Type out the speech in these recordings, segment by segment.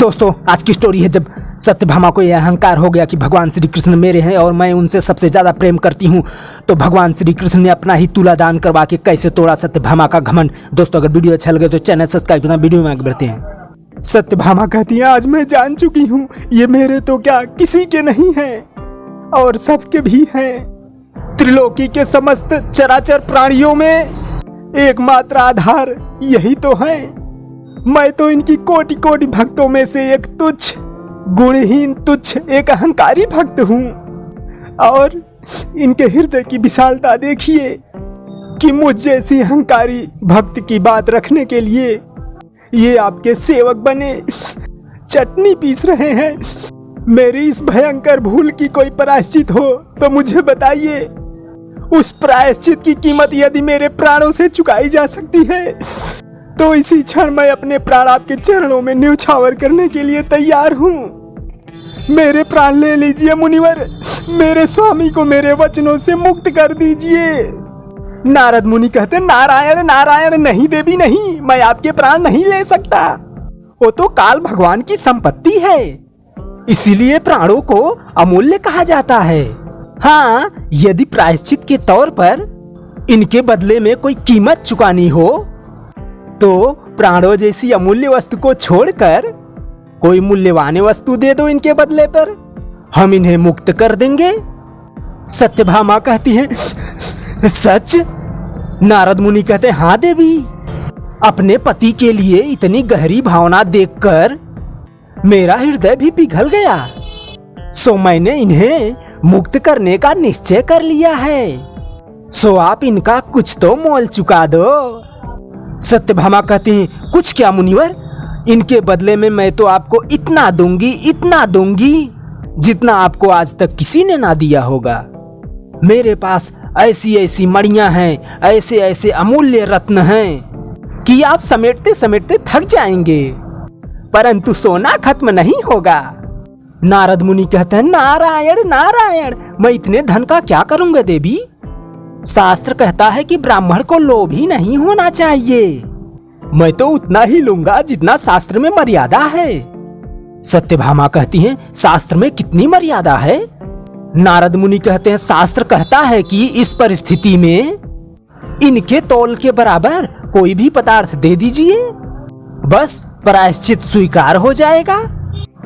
दोस्तों आज की स्टोरी है जब सत्यभामा को यह अहंकार हो गया कि भगवान श्री कृष्ण मेरे हैं और मैं उनसे सबसे ज़्यादा प्रेम करती हूँ, तो भगवान श्री कृष्ण ने अपना ही तुला दान करवा के कैसे तोड़ा सत्यभामा का घमंड। दोस्तों अगर वीडियो अच्छा लगे तो चैनल सब्सक्राइब करना। वीडियो में आगे बढ़ते हैं। सत्यभामा कहती है आज मैं जान चुकी हूँ ये मेरे तो क्या किसी के नहीं है और सबके भी हैं। त्रिलोकी के समस्त चराचर प्राणियों में एकमात्र आधार यही तो है। मैं तो इनकी कोटि कोटि भक्तों में से एक तुच्छ गुणहीन तुच्छ एक अहंकारी भक्त हूँ। और इनके हृदय की विशालता देखिए कि मुझ जैसी अहंकारी भक्त की बात रखने के लिए ये आपके सेवक बने चटनी पीस रहे हैं। मेरी इस भयंकर भूल की कोई प्रायश्चित हो तो मुझे बताइए। उस प्रायश्चित की कीमत यदि मेरे प्राणों से चुकाई जा सकती है तो इसी क्षण मैं अपने प्राण आपके चरणों में न्यौछावर करने के लिए तैयार हूँ। मेरे प्राण ले लीजिए मुनिवर, मेरे स्वामी को मेरे वचनों से मुक्त कर दीजिए। नारद मुनि कहते नारायण नारायण, नहीं देवी नहीं, मैं आपके प्राण नहीं ले सकता। वो तो काल भगवान की संपत्ति है, इसीलिए प्राणों को अमूल्य कहा जाता है। हाँ, यदि प्रायश्चित के तौर पर इनके बदले में कोई कीमत चुकानी हो तो प्राणों जैसी अमूल्य वस्तु को छोड़कर कोई मूल्यवान वस्तु दे दो इनके बदले पर, हम इन्हें मुक्त कर देंगे। सत्यभामा कहती है सच? नारद मुनि कहते हाँ देवी, अपने पति के लिए इतनी गहरी भावना देखकर मेरा हृदय भी पिघल गया, सो मैंने इन्हें मुक्त करने का निश्चय कर लिया है। सो आप इनका कुछ तो मोल चुका दो। सत्यभामा कहती हैं कुछ क्या मुनिवर, इनके बदले में मैं तो आपको इतना दूंगी जितना आपको आज तक किसी ने ना दिया होगा। मेरे पास ऐसी ऐसी मणियां हैं, ऐसे ऐसे अमूल्य रत्न हैं कि आप समेटते समेटते थक जाएंगे, परंतु सोना खत्म नहीं होगा। नारद मुनि कहते हैं नारायण नारायण, मैं इतने धन का क्या करूंगा देवी? शास्त्र कहता है कि ब्राह्मण को लोभी नहीं होना चाहिए। मैं तो उतना ही लूंगा जितना शास्त्र में मर्यादा है। सत्यभामा कहती हैं शास्त्र में कितनी मर्यादा है? नारद मुनि कहते हैं शास्त्र कहता है कि इस परिस्थिति में इनके तौल के बराबर कोई भी पदार्थ दे दीजिए, बस प्रायश्चित स्वीकार हो जाएगा।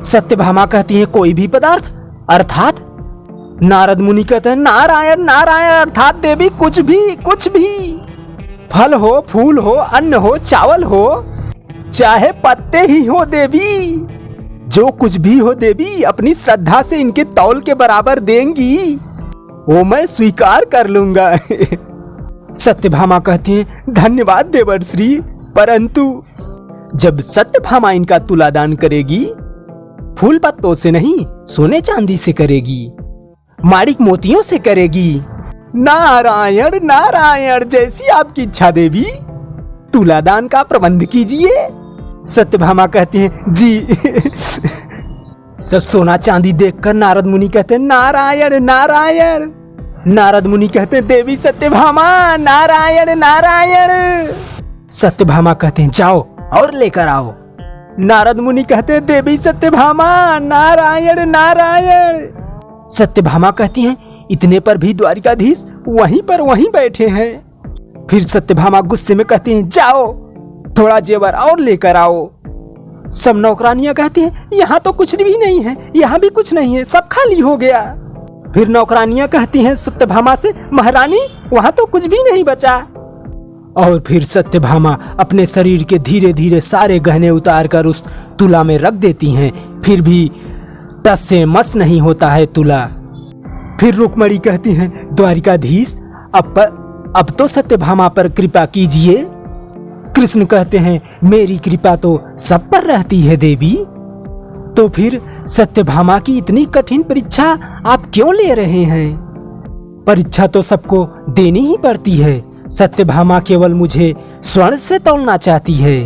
सत्यभामा कहती हैं कोई भी पदार्थ अर्थात? नारद मुनि कहते हैं नारायण नारायण, अर्थात देवी कुछ भी फल हो, फूल हो, अन्न हो, चावल हो, चाहे पत्ते ही हो देवी, जो कुछ भी हो देवी, अपनी श्रद्धा से इनके तौल के बराबर देंगी वो मैं स्वीकार कर लूंगा। सत्यभामा कहती हैं धन्यवाद देवर्षि, परंतु जब सत्यभामा इनका तुलादान करेगी फूल पत्तों से नहीं, सोने चांदी से करेगी, माणिक मोतियों से करेगी। नारायण नारायण, जैसी आपकी इच्छा देवी, तुलादान का प्रबंध कीजिए। सत्यभामा कहती हैं जी। सब सोना चांदी देखकर नारद मुनि कहते हैं नारायण नारायण। नारद मुनि कहते हैं देवी सत्यभामा नारायण नारायण। सत्यभामा कहते हैं जाओ और लेकर आओ। नारद मुनि कहते हैं देवी सत्यभामा नारायण नारायण। सत्यभामा कहती हैं इतने पर भी द्वारिकाधीश वहीं बैठे हैं। फिर सत्यभामा गुस्से में कहती हैं जाओ थोड़ा जेवर और लेकर आओ। सब नौकरानियां कहती हैं यहाँ तो कुछ भी नहीं है, यहाँ भी कुछ नहीं है, सब खाली हो गया। फिर नौकरानियां कहती हैं सत्यभामा से महारानी वहाँ तो कुछ भी नहीं बचा। और फिर सत्यभामा अपने शरीर के धीरे धीरे सारे गहने उतार कर उस तुला में रख देती हैं, फिर भी टस से मस नहीं होता है तुला। फिर रुक्मणी कहती हैं द्वारिकाधीश अब तो सत्यभामा पर कृपा कीजिए। कृष्ण कहते हैं मेरी कृपा तो सब पर रहती है देवी। तो फिर सत्यभामा की इतनी कठिन परीक्षा आप क्यों ले रहे हैं? परीक्षा तो सबको देनी ही पड़ती है। सत्यभामा केवल मुझे स्वर्ण से तौलना चाहती है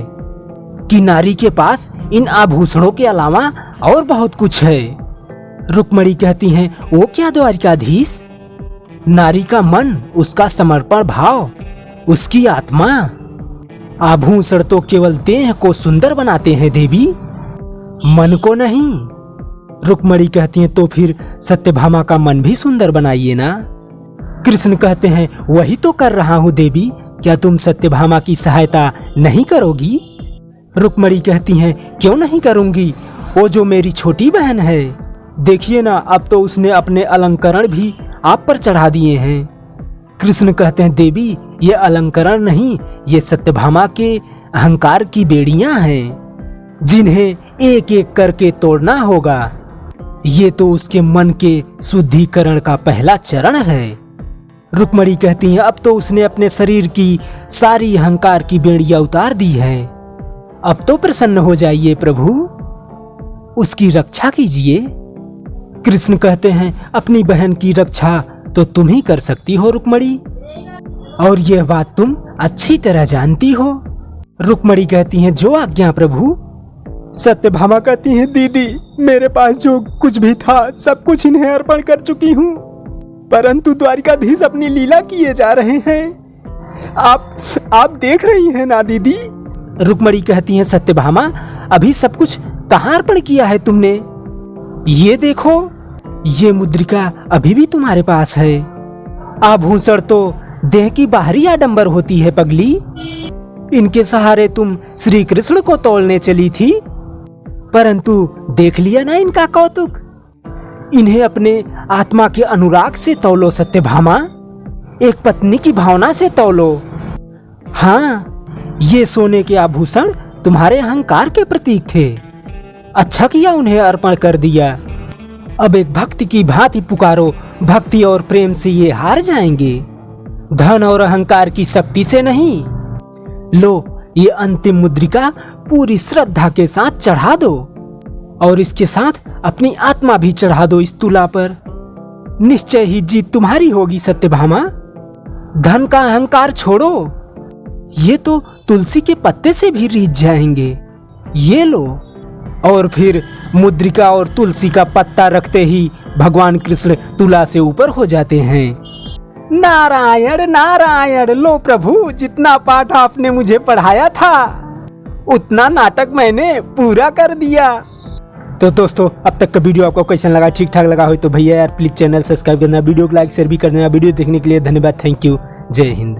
कि नारी के पास इन आभूषणों के अलावा और बहुत कुछ है। रुक्मणी कहती हैं वो क्या द्वारिकाधीश? नारी का मन, उसका समर्पण भाव, उसकी आत्मा। आभूषण तो केवल देह को सुंदर बनाते हैं देवी, मन को नहीं। रुक्मणी कहती हैं तो फिर सत्यभामा का मन भी सुंदर बनाइए ना। कृष्ण कहते हैं वही तो कर रहा हूँ देवी, क्या तुम सत्यभामा की सहायता नहीं करोगी? रुक्मणी कहती हैं क्यों नहीं करूंगी, वो जो मेरी छोटी बहन है, देखिए ना अब तो उसने अपने अलंकरण भी आप पर चढ़ा दिए हैं। कृष्ण कहते हैं देवी ये अलंकरण नहीं, ये सत्यभामा के अहंकार की बेड़ियां हैं जिन्हें एक एक करके तोड़ना होगा। ये तो उसके मन के शुद्धिकरण का पहला चरण है। रुक्मणी कहती हैं अब तो उसने अपने शरीर की सारी अहंकार की बेड़ियां उतार दी है, अब तो प्रसन्न हो जाइए प्रभु, उसकी रक्षा कीजिए। कृष्ण कहते हैं अपनी बहन की रक्षा तो तुम ही कर सकती हो रुक्मणी, और यह बात तुम अच्छी तरह जानती हो। रुक्मणी कहती हैं जो आज्ञा प्रभु। सत्यभामा कहती हैं दीदी मेरे पास जो कुछ भी था सब कुछ इन्हें अर्पण कर चुकी हूँ, परंतु द्वारिकाधीश अपनी लीला किए जा रहे हैं, आप देख रही हैं ना दीदी। रुक्मणी कहती हैं सत्यभामा अभी सब कुछ कहाँ अर्पण किया है तुमने? ये देखो ये मुद्रिका अभी भी तुम्हारे पास है। आभूषण तो देह की बाहरी आडंबर होती है पगली, इनके सहारे तुम श्री कृष्ण को तोलने चली थी, परंतु देख लिया ना इनका कौतुक। इन्हें अपने आत्मा के अनुराग से तौलो सत्यभामा, एक पत्नी की भावना से तौलो। हाँ ये सोने के आभूषण तुम्हारे अहंकार के प्रतीक थे, अच्छा किया उन्हें अर्पण कर दिया। अब एक भक्ति की भांति पुकारो, भक्ति और प्रेम से ये हार जाएंगे, धन और अहंकार की शक्ति से नहीं। लो ये अंतिम मुद्रिका पूरी श्रद्धा के साथ चढ़ा दो, और इसके साथ अपनी आत्मा भी चढ़ा दो इस तुला पर। निश्चय ही जीत तुम्हारी होगी सत्यभामा। धन का अहंकार छोड़ो, ये तो तुलसी के पत्ते से भी रीझ जाएंगे। ये लो। और फिर मुद्रिका और तुलसी का पत्ता रखते ही भगवान कृष्ण तुला से ऊपर हो जाते हैं। नारायण नारायण, लो प्रभु जितना पाठ आपने मुझे पढ़ाया था उतना नाटक मैंने पूरा कर दिया। तो दोस्तों अब तक का वीडियो आपको कैसा लगा, ठीक ठाक लगा हो तो भैया यार प्लीज चैनल सब्सक्राइब करना, वीडियो को लाइक शेयर भी करना। वीडियो देखने के लिए धन्यवाद, थैंक यू, जय हिंद।